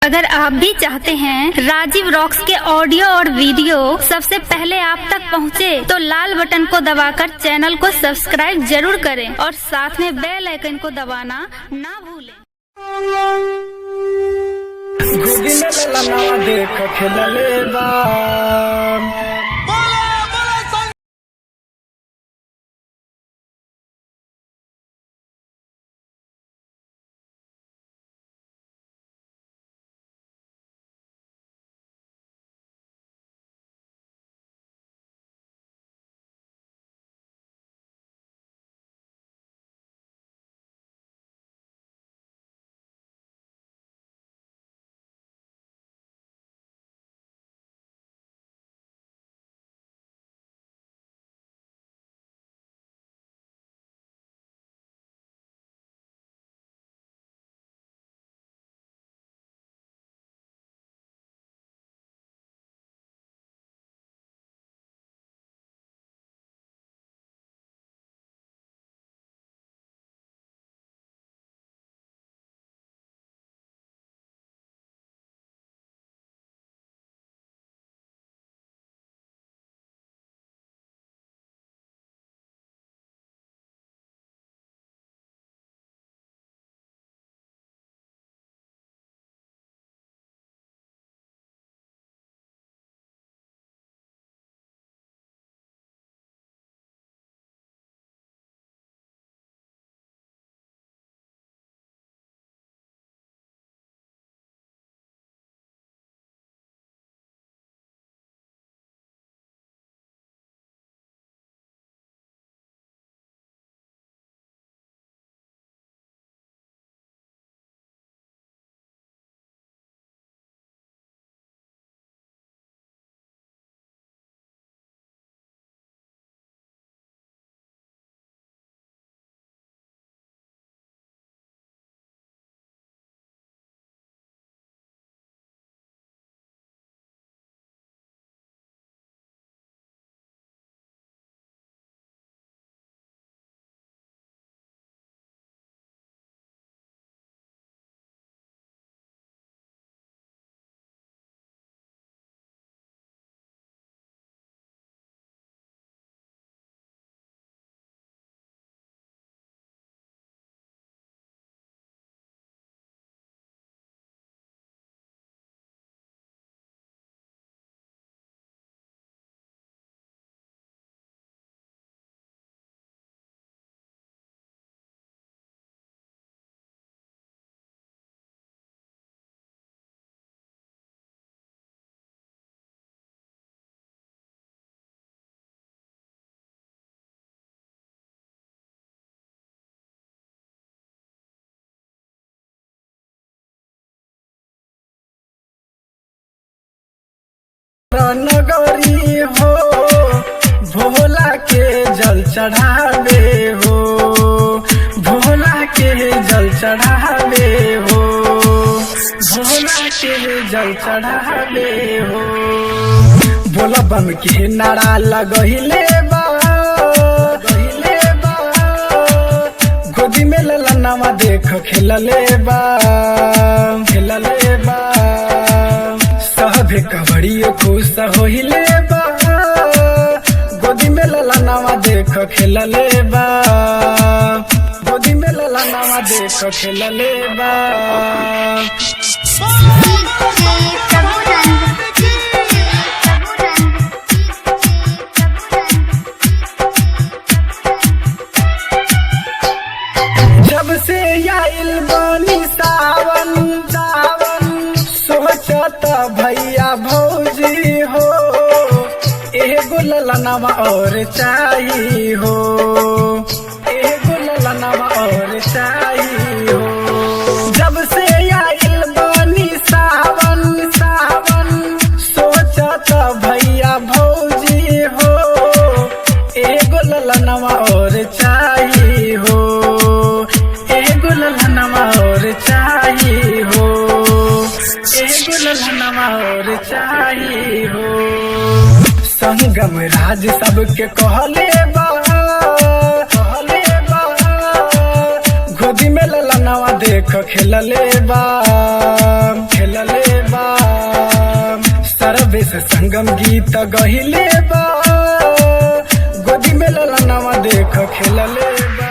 अगर आप भी चाहते हैं राजीव रॉक्स के ऑडियो और वीडियो सबसे पहले आप तक पहुंचे, तो लाल बटन को दबाकर चैनल को सब्सक्राइब जरूर करें और साथ में बेल आइकन को दबाना ना भूलें। नगरी हो भोला के जल चढ़ावे हो, भोला के जल चढ़ावे हो, भोला के जल चढ़ावे हो। भोला बम के नारा लगहिले बा, गोदी में ललनवा देख खेलले बा, खेलले बा। सभे कबड़ियो खुश होइले बा, गोदी में ललनवा देख खेलले बा, गोदी में ललनवा देख खेलले बा। जब से आइल बानी सावन, सोचत भैया भौजी हो, एगो ललनवा और चाही हो, एगो ललनवा और चाही हो। जब से आइल बानी सावन, सोचत भैया भौजी हो, एगो ललनवा और चाही हो, एगो ललनवा और चाही हो, एगो ललनवा और चाही हो। संगम राज सबके कहले बा, गोदी में ललनवा देख खेलले बा, खेलले सर्वेश संगम गीत गहिले बा, गोदी में ललनवा देख खेलले बा।